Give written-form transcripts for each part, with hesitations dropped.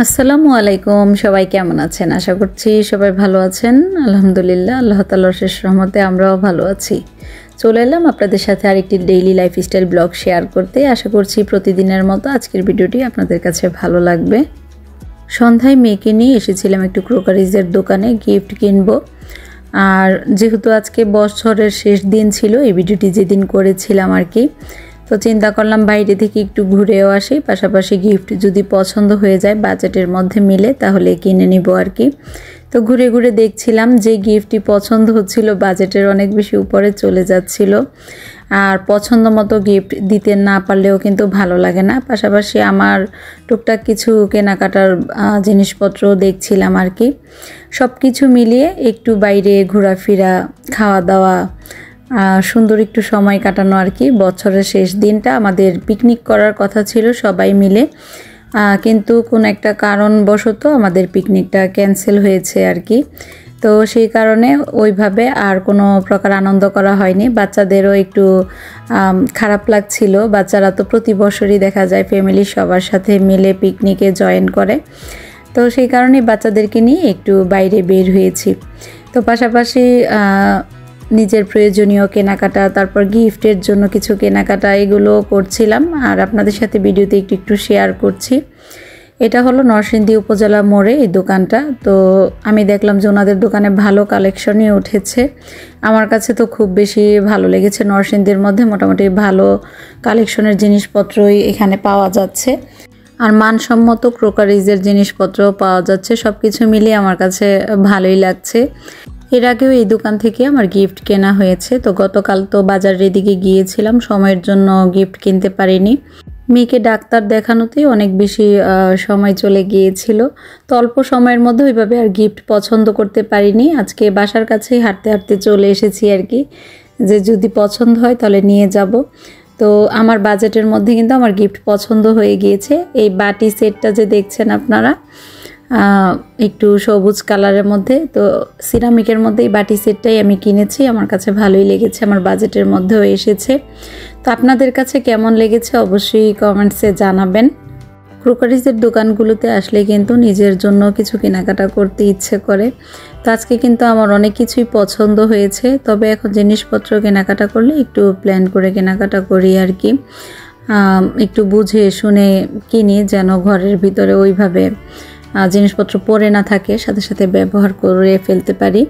আসসালামু আলাইকুম, সবাই কেমন আছেন? আশা করছি সবাই ভালো আছেন। আলহামদুলিল্লাহ, আল্লাহ তাআলার শেষ রহমতে আমরাও ভালো আছি। চলে এলাম আপনাদের সাথে আরেকটি ডেইলি লাইফস্টাইল ব্লগ শেয়ার করতে। আশা করছি প্রতিদিনের মতো আজকের ভিডিওটি আপনাদের কাছে ভালো লাগবে। সন্ধ্যায় মেয়েকে নিয়ে এসেছিলাম একটু ক্রোকারিজের দোকানে, গিফট কিনবো। আর যেহেতু আজকে বছরের শেষ দিন ছিল, এই ভিডিওটি যেদিন করেছিলাম আর কি, তো চিন্তা করলাম বাইরে থেকে একটু ঘুরেও আসি, পাশাপাশি গিফট যদি পছন্দ হয়ে যায়, বাজেটের মধ্যে মিলে, তাহলে কিনে নিব আর কি। তো ঘুরে ঘুরে দেখছিলাম যে গিফটটি পছন্দ হচ্ছিল বাজেটের অনেক বেশি উপরে চলে যাচ্ছিল। আর পছন্দ মতো গিফট দিতে না পারলেও কিন্তু ভালো লাগে না। পাশাপাশি আমার টুকটাক কিছু কেনাকাটার জিনিসপত্র দেখছিলাম আর কি। সব কিছু মিলিয়ে একটু বাইরে ঘোরাফেরা, খাওয়া দাওয়া, সুন্দর একটু সময় কাটানো আর কি। বছরের শেষ দিনটা আমাদের পিকনিক করার কথা ছিল সবাই মিলে, কিন্তু কোন একটা কারণবশত আমাদের পিকনিকটা ক্যান্সেল হয়েছে আর কি। তো সেই কারণে ওইভাবে আর কোনো প্রকার আনন্দ করা হয়নি। বাচ্চাদেরও একটু খারাপ লাগছিল। বাচ্চারা তো প্রতি বছরই দেখা যায় ফ্যামিলির সবার সাথে মিলে পিকনিকে জয়েন করে। তো সেই কারণে বাচ্চাদেরকে নিয়ে একটু বাইরে বের হয়েছি। তো পাশাপাশি নিজের প্রয়োজনীয় কেনাকাটা, তারপর গিফটের জন্য কিছু কেনাকাটা, এগুলো করছিলাম আর আপনাদের সাথে ভিডিওতে একটু শেয়ার করছি। এটা হলো নরসিংদী উপজেলা মোড়ে এই দোকানটা। তো আমি দেখলাম যে ওনাদের দোকানে ভালো কালেকশনই উঠেছে। আমার কাছে তো খুব বেশি ভালো লেগেছে। নরসিংদীর মধ্যে মোটামুটি ভালো কালেকশনের জিনিসপত্রই এখানে পাওয়া যাচ্ছে, আর মানসম্মত ক্রোকারিজের জিনিসপত্রও পাওয়া যাচ্ছে। সব কিছু মিলিয়ে আমার কাছে ভালোই লাগছে। এর আগেও এই দোকান থেকে আমার গিফট কেনা হয়েছে। তো গতকাল তো বাজারের দিকে গিয়েছিলাম, সময়ের জন্য গিফট কিনতে পারিনি। মেয়েকে ডাক্তার দেখানোতেই অনেক বেশি সময় চলে গিয়েছিল। তো অল্প সময়ের মধ্যে ওইভাবে আর গিফট পছন্দ করতে পারিনি। আজকে বাসার কাছেই হাঁটতে হাঁটতে চলে এসেছি আর কি, যে যদি পছন্দ হয় তাহলে নিয়ে যাব। তো আমার বাজেটের মধ্যে কিন্তু আমার গিফট পছন্দ হয়ে গিয়েছে। এই বাটি সেটটা যে দেখছেন আপনারা, একটু সবুজ কালারের মধ্যে, তো সিরামিকের মধ্যে এই বাটি সেটটাই আমি কিনেছি। আমার কাছে ভালোই লেগেছে, আমার বাজেটের মধ্যেও এসেছে। তো আপনাদের কাছে কেমন লেগেছে অবশ্যই কমেন্টসে জানাবেন। ক্রোকারিজের দোকানগুলোতে আসলে কিন্তু নিজের জন্য কিছু কেনাকাটা করতে ইচ্ছে করে। তো আজকে কিন্তু আমার অনেক কিছুই পছন্দ হয়েছে। তবে এখন জিনিসপত্র কেনাকাটা করলে একটু প্ল্যান করে কেনাকাটা করি আর কি, একটু বুঝে শুনে কিনি, যেন ঘরের ভিতরে ওইভাবে জিনিসপত্র পরে না থাকে, সাথে সাথে ব্যবহার করে ফেলতে পারি।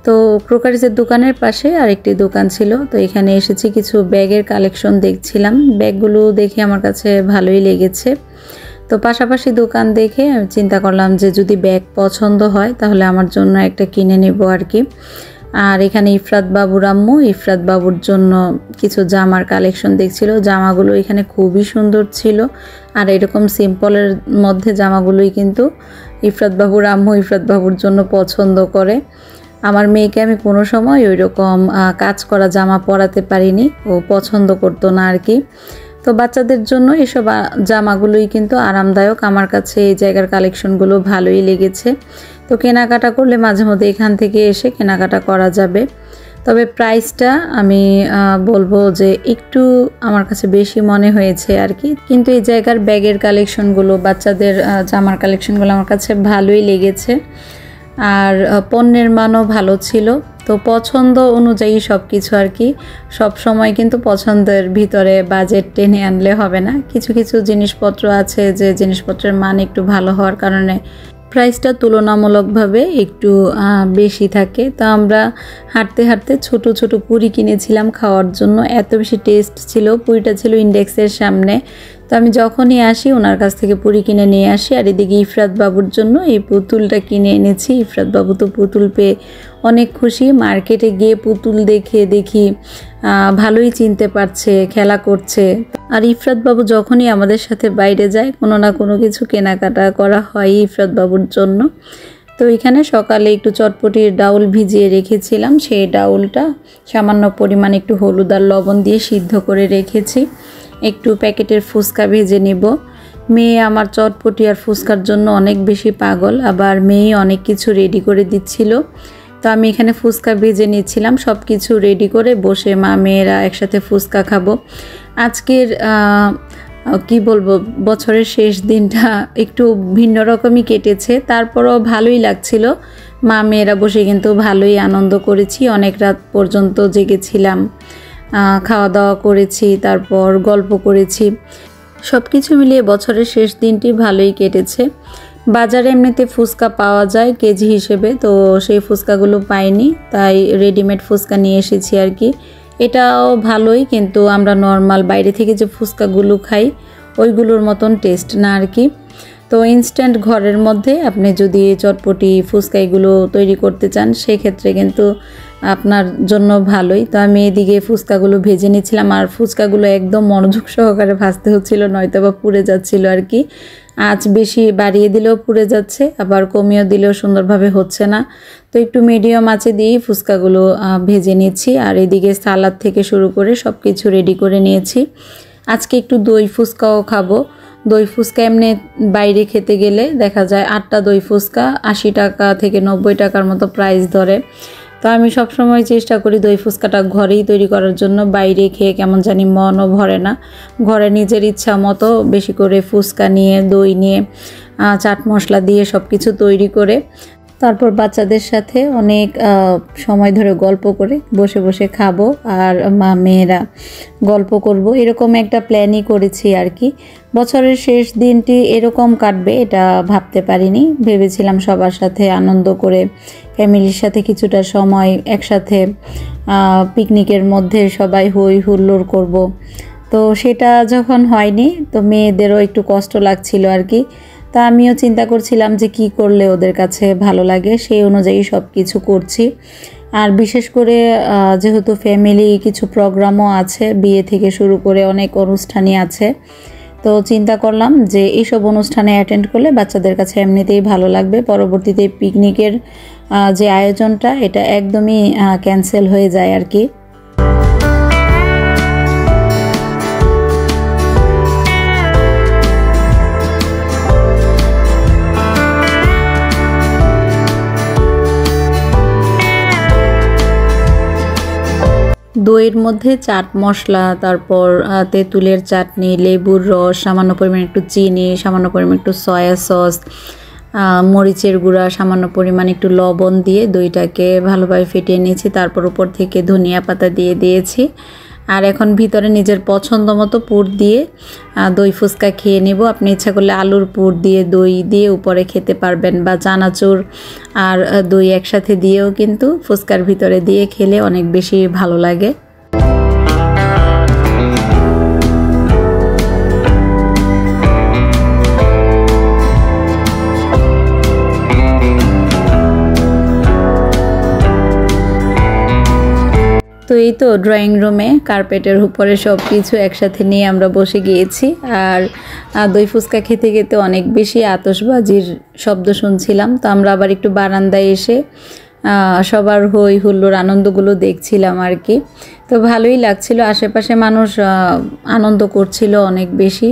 তো ক্রোকারিজের দোকানের পাশে আরেকটি দোকান ছিল, তো এখানে এসেছি, কিছু ব্যাগের কালেকশন দেখছিলাম। ব্যাগগুলো দেখে আমার কাছে ভালোই লেগেছে। তো পাশাপাশি দোকান দেখে চিন্তা করলাম যে যদি ব্যাগ পছন্দ হয় তাহলে আমার জন্য একটা কিনে নেব আর কি। আর এখানে ইফরাত বাবুর আম্মু ইফরাত বাবুর জন্য কিছু জামার কালেকশন দেখছিল। জামাগুলো এখানে খুবই সুন্দর ছিল, আর এরকম সিম্পলের মধ্যে জামাগুলোই কিন্তু ইফরাত বাবুর আম্মু ইফরাত বাবুর জন্য পছন্দ করে। আমার মেয়েকে আমি কোনো সময় ওই রকম কাজ করা জামা পরাতে পারিনি, ও পছন্দ করতো না আর কি। তো বাচ্চাদের জন্য এসব জামাগুলোই কিন্তু আরামদায়ক। আমার কাছে এই জায়গার কালেকশনগুলো ভালোই লেগেছে। তো কেনাকাটা করলে মাঝে মধ্যে এখান থেকে এসে কেনাকাটা করা যাবে। তবে প্রাইসটা আমি বলবো যে একটু আমার কাছে বেশি মনে হয়েছে আর কি। কিন্তু এই জায়গার ব্যাগের কালেকশনগুলো, বাচ্চাদের জামার কালেকশনগুলো আমার কাছে ভালোই লেগেছে, আর পণ্যের মানও ভালো ছিল। তো পছন্দ অনুযায়ী সব কিছু আর কি। সব সময় কিন্তু পছন্দের ভিতরে বাজেট টেনে আনলে হবে না। কিছু কিছু জিনিসপত্র আছে যে জিনিসপত্রের মান একটু ভালো হওয়ার কারণে প্রাইসটা তুলনামূলকভাবে একটু বেশি থাকে। তো আমরা হাঁটতে হাঁটতে ছোট ছোট পুরি কিনেছিলাম খাওয়ার জন্য। এত বেশি টেস্ট ছিল। পুরিটা ছিল ইন্ডেক্সের সামনে। তো আমি যখনই আসি ওনার কাছ থেকে পুরি কিনে নিয়ে আসি। আর এদিকে ইফরাত বাবুর জন্য এই পুতুলটা কিনে এনেছি। ইফরাত বাবু তো পুতুল পেয়ে অনেক খুশি। মার্কেটে গিয়ে পুতুল দেখি ভালোই চিনতে পারছে, খেলা করছে। আর ইফরাত বাবু যখনই আমাদের সাথে বাইরে যায়, কোনো না কোনো কিছু কেনাকাটা করা হয় ইফরাত বাবুর জন্য। তো এখানে সকালে একটু চটপটির ডাউল ভিজিয়ে রেখেছিলাম, সেই ডাউলটা সামান্য পরিমাণ একটু হলুদ আর লবণ দিয়ে সিদ্ধ করে রেখেছি। একটু প্যাকেটের ফুচকা ভেজে নিব। মেয়ে আমার চটপটি আর ফুচকার জন্য অনেক বেশি পাগল, আবার মেয়ে অনেক কিছু রেডি করে দিচ্ছিল। তো আমি এখানে ফুচকা ভেজে নিচ্ছিলাম, সব কিছু রেডি করে বসে মা মেয়েরা একসাথে ফুচকা খাবো। আজকের কি বলবো, বছরের শেষ দিনটা একটু ভিন্ন রকমই কেটেছে, তারপরও ভালোই লাগছিল। মা মেয়েরা বসে কিন্তু ভালোই আনন্দ করেছি, অনেক রাত পর্যন্ত জেগেছিলাম, খাওয়া দাওয়া করেছি, তারপর গল্প করেছি। সব কিছু মিলিয়ে বছরের শেষ দিনটি ভালোই কেটেছে। বাজারে এমনিতে ফুচকা পাওয়া যায় কেজি হিসেবে, তো সেই ফুচকাগুলো পাইনি, তাই রেডিমেড ফুচকা নিয়ে এসেছি আর কি। এটাও ভালোই, কিন্তু আমরা নর্মাল বাইরে থেকে যে ফুচকাগুলো খাই ওইগুলোর মতন টেস্ট না আর কি। তো ইনস্ট্যান্ট ঘরের মধ্যে আপনি যদি চটপটি ফুচকা এগুলো তৈরি করতে চান সেক্ষেত্রে কিন্তু আপনার জন্য ভালোই। তো আমি এদিকে ফুচকাগুলো ভেজে নিচ্ছিলাম, আর ফুচকাগুলো একদম মনোযোগ সহকারে ভাজতে হচ্ছিল, নয়তো বা পুড়ে যাচ্ছিল আর কি। আঁচ বেশি বাড়িয়ে দিলেও পুড়ে যাচ্ছে, আবার কমিয়ে দিলেও সুন্দরভাবে হচ্ছে না। তো একটু মিডিয়াম আঁচে দিয়েই ফুচকাগুলো ভেজে নিচ্ছি। আর এদিকে সালাদ থেকে শুরু করে সব কিছু রেডি করে নিয়েছি। আজকে একটু দই ফুচকাও খাবো। দই ফুচকা এমনি বাইরে খেতে গেলে দেখা যায় 8টা দই ফুচকা 80 টাকা থেকে 90 টাকার মতো প্রাইস ধরে। তো আমি সবসময় চেষ্টা করি দই ফুচকাটা ঘরেই তৈরি করার জন্য। বাইরে খেয়ে কেমন জানি মনও ভরে না। ঘরে নিজের ইচ্ছা মতো বেশি করে ফুচকা নিয়ে, দই নিয়ে, চাট মশলা দিয়ে সব কিছু তৈরি করে তারপর বাচ্চাদের সাথে অনেক সময় ধরে গল্প করে বসে বসে খাবো, আর মা মেয়েরা গল্প করব, এরকম একটা প্ল্যানই করেছি আর কি। বছরের শেষ দিনটি এরকম কাটবে এটা ভাবতে পারিনি। ভেবেছিলাম সবার সাথে আনন্দ করে ফ্যামিলির সাথে কিছুটা সময় একসাথে পিকনিকের মধ্যে সবাই হই হুল্লোড় করব। তো সেটা যখন হয়নি, তো মেয়েদেরও একটু কষ্ট লাগছিল আর কি। তা আমিও চিন্তা করছিলাম যে কি করলে ওদের কাছে ভালো লাগে, সেই অনুযায়ী সব কিছু করছি। আর বিশেষ করে যেহেতু ফ্যামিলি কিছু প্রোগ্রামও আছে, বিয়ে থেকে শুরু করে অনেক অনুষ্ঠানই আছে, তো চিন্তা করলাম যে এইসব অনুষ্ঠানে অ্যাটেন্ড করলে বাচ্চাদের কাছে এমনিতেই ভালো লাগবে। পরবর্তীতে পিকনিকের যে আয়োজনটা এটা একদমই ক্যান্সেল হয়ে যায় আর কি। দইয়ের মধ্যে চাট মশলা, তারপর তেঁতুলের চাটনি, লেবুর রস, সামান্য পরিমাণ একটু চিনি, সামান্য পরিমাণ একটু সয়া সস, মরিচের গুঁড়া, সামান্য পরিমাণ একটু লবণ দিয়ে দইটাকে ভালোভাবে ফেটিয়ে নিয়েছি। তারপর উপর থেকে ধনিয়া পাতা দিয়ে দিয়েছি। আর এখন ভিতরে নিজের পছন্দ মতো পুর দিয়ে দই ফুচকা খেয়ে নেব। আপনি ইচ্ছা করলে আলুর পুর দিয়ে দই দিয়ে উপরে খেতে পারবেন, বা চানাচুর আর দই একসাথে দিয়েও কিন্তু ফুচকার ভিতরে দিয়ে খেলে অনেক বেশি ভালো লাগে। তো এই তো ড্রয়িং রুমে কার্পেটের উপরে সব কিছু একসাথে নিয়ে আমরা বসে গিয়েছি। আর দই ফুচকা খেতে খেতে অনেক বেশি আতশবাজির শব্দ শুনছিলাম। তো আমরা আবার একটু বারান্দায় এসে সবার হই হুল্লোড় আনন্দগুলো দেখছিলাম আর কি। তো ভালোই লাগছিল, আশেপাশে মানুষ আনন্দ করছিল অনেক বেশি।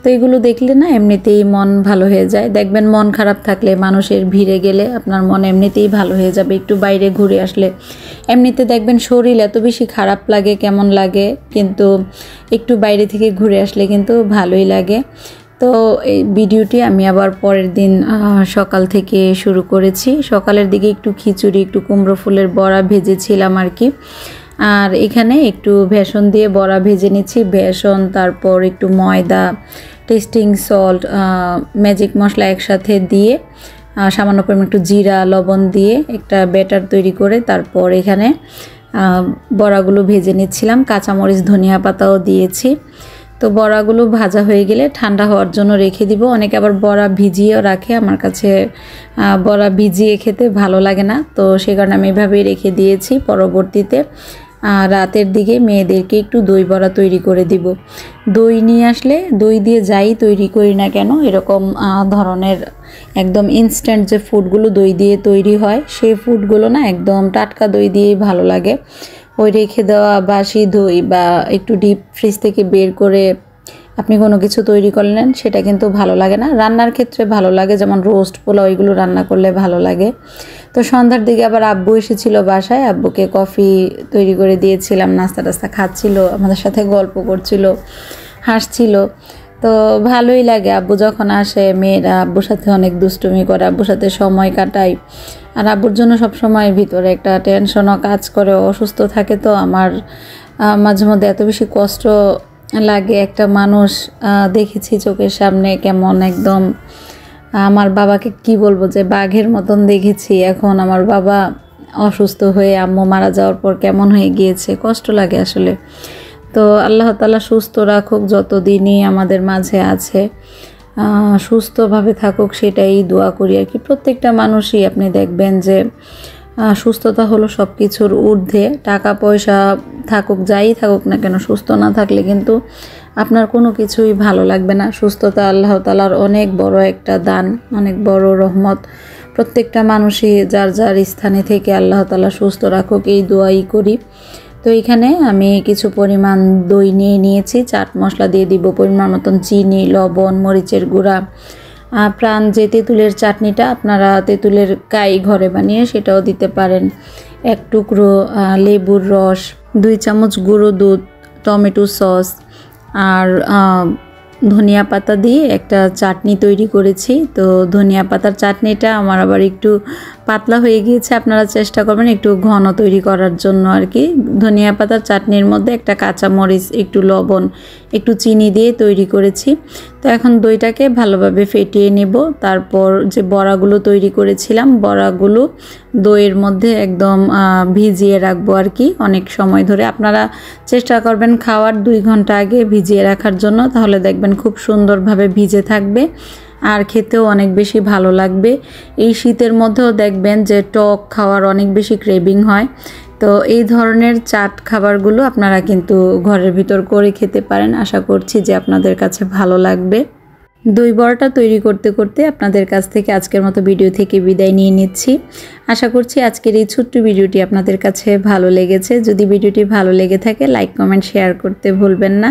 তো এগুলো দেখলে না এমনিতেই মন ভালো হয়ে যায়। দেখবেন মন খারাপ থাকলে মানুষের ভিড়ে গেলে আপনার মন এমনিতেই ভালো হয়ে যাবে। একটু বাইরে ঘুরে আসলে এমনিতে দেখবেন শরীর এত বেশি খারাপ লাগে, কেমন লাগে, কিন্তু একটু বাইরে থেকে ঘুরে আসলে কিন্তু ভালোই লাগে। তো এই ভিডিওটি আমি আবার পরের দিন সকাল থেকে শুরু করেছি। সকালের দিকে একটু খিচুড়ি, একটু কুমড়ো ফুলের বড়া ভেজেছিলাম আর কি। আর এখানে একটু বেসন দিয়ে বড়া ভেজে নিচ্ছি। বেসন, তারপর একটু ময়দা, টেস্টিং সল্ট, ম্যাজিক মশলা একসাথে দিয়ে সামান্য পরিমাণ একটু জিরা, লবণ দিয়ে একটা ব্যাটার তৈরি করে তারপর এখানে বড়াগুলো ভেজে নিচ্ছিলাম। কাঁচামরিচ, ধনিয়া পাতাও দিয়েছি। তো বড়াগুলো ভাজা হয়ে গেলে ঠান্ডা হওয়ার জন্য রেখে দিব। অনেকে আবার বড়া ভিজিয়েও রাখে, আমার কাছে বড়া ভিজিয়ে খেতে ভালো লাগে না, তো সে কারণে আমি এভাবেই রেখে দিয়েছি। পরবর্তীতে রাতের দিকে মেয়েদেরকে একটু দই বড়া তৈরি করে দিব। দই নিয়ে আসলে দই দিয়ে যাই তৈরি করি না কেন, এরকম ধরনের একদম ইনস্ট্যান্ট যে ফুডগুলো দই দিয়ে তৈরি হয় সেই ফুডগুলো না একদম টাটকা দই দিয়েই ভালো লাগে। ওই রেখে দেওয়া বাসি দই বা একটু ডিপ ফ্রিজ থেকে বের করে আপনি কোনো কিছু তৈরি করলেন সেটা কিন্তু ভালো লাগে না। রান্নার ক্ষেত্রে ভালো লাগে, যেমন রোস্ট, পোলাও এগুলো রান্না করলে ভালো লাগে। তো সন্ধ্যার দিকে আবার আব্বু এসেছিল বাসায়, আব্বুকে কফি তৈরি করে দিয়েছিলাম, নাস্তা টাস্তা খাচ্ছিল, আমাদের সাথে গল্প করছিল, হাসছিল। তো ভালোই লাগে আব্বু যখন আসে, মেয়েরা আব্বুর সাথে অনেক দুষ্টুমি করে, আব্বুর সাথে সময় কাটাই। আর আব্বুর জন্য সবসময় ভিতরে একটা টেনশনও কাজ করে, অসুস্থ থাকে তো আমার মাঝে মধ্যে এত বেশি কষ্ট লাগে। একটা মানুষ দেখেছি চোখের সামনে কেমন একদম, আমার বাবাকে কি বলবো যে বাঘের মতন দেখেছি। এখন আমার বাবা অসুস্থ হয়ে আম্মু মারা যাওয়ার পর কেমন হয়ে গিয়েছে, কষ্ট লাগে আসলে। তো আল্লাহ তাআলা সুস্থ রাখুক, যতদিনই আমাদের মাঝে আছে সুস্থভাবে থাকুক সেটাই দোয়া করি আর কি। প্রত্যেকটা মানুষই আপনি দেখবেন যে সুস্থতা হলো সব কিছুর ঊর্ধ্বে। টাকা পয়সা থাকুক, যাই থাকুক না কেন, সুস্থ না থাকলে কিন্তু আপনার কোনো কিছুই ভালো লাগবে না। সুস্থতা আল্লাহ তাআলার অনেক বড় একটা দান, অনেক বড় রহমত। প্রত্যেকটা মানুষই যার যার স্থানে থেকে আল্লাহ তাআলা সুস্থ রাখুক এই দোয়াই করি। তো এখানে আমি কিছু পরিমাণ দই নিয়ে নিয়েছি, চাট মশলা দিয়ে দিব পরিমাণ মতন, চিনি, লবণ, মরিচের গুঁড়া, প্রাণ যে তেঁতুলের চাটনিটা আপনারা তেঁতুলের কাই ঘরে বানিয়ে সেটাও দিতে পারেন, এক টুকরো লেবুর রস, 2 চামচ গুঁড়ো দুধ, টমেটো সস আর ধনিয়া পাতা দিয়ে একটা চাটনি তৈরি করেছি। তো ধনিয়া পাতার চাটনিটা আমার আবার একটু পাতলা হয়ে গিয়েছে, আপনারা চেষ্টা করবেন একটু ঘন তৈরি করার জন্য আর কি। ধনিয়া পাতার চাটনির মধ্যে একটা কাঁচা মরিচ, একটু লবণ, একটু চিনি দিয়ে তৈরি করেছি। তো এখন দইটাকে ভালোভাবে ফেটিয়ে নেব। তারপর যে বড়াগুলো তৈরি করেছিলাম, বড়াগুলো দইয়ের মধ্যে একদম ভিজিয়ে রাখবো আর কি অনেক সময় ধরে। আপনারা চেষ্টা করবেন খাওয়ার 2 ঘন্টা আগে ভিজিয়ে রাখার জন্য, তাহলে দেখবেন খুব সুন্দরভাবে ভিজে থাকবে আর খেতেও অনেক বেশি ভালো লাগবে। এই শীতের মধ্যেও দেখবেন যে টক খাওয়ার অনেক বেশি ক্রেভিং হয়। তো এই ধরনের চাট খাবারগুলো আপনারা কিন্তু ঘরের ভিতর করে খেতে পারেন। আশা করছি যে আপনাদের কাছে ভালো লাগবে। দই বড়াটা তৈরি করতে করতে আপনাদের কাছ থেকে আজকের মতো ভিডিও থেকে বিদায় নিয়ে নিচ্ছি। আশা করছি আজকের এই ছোট্ট ভিডিওটি আপনাদের কাছে ভালো লেগেছে। যদি ভিডিওটি ভালো লেগে থাকে লাইক, কমেন্ট, শেয়ার করতে ভুলবেন না।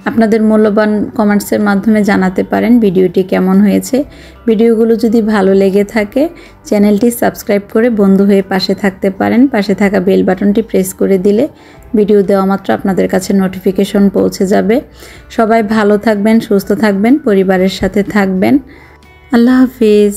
আপনাদের মূল্যবান কমেন্টসের মাধ্যমে জানাতে পারেন ভিডিওটি কেমন হয়েছে। ভিডিওগুলো যদি ভালো লেগে থাকে চ্যানেলটি সাবস্ক্রাইব করে বন্ধু হয়ে পাশে থাকতে পারেন। পাশে থাকা বেল বাটনটি প্রেস করে দিলে ভিডিও দেওয়া মাত্র আপনাদের কাছে নোটিফিকেশন পৌঁছে যাবে। সবাই ভালো থাকবেন, সুস্থ থাকবেন, পরিবারের সাথে থাকবেন। আল্লাহ হাফিজ।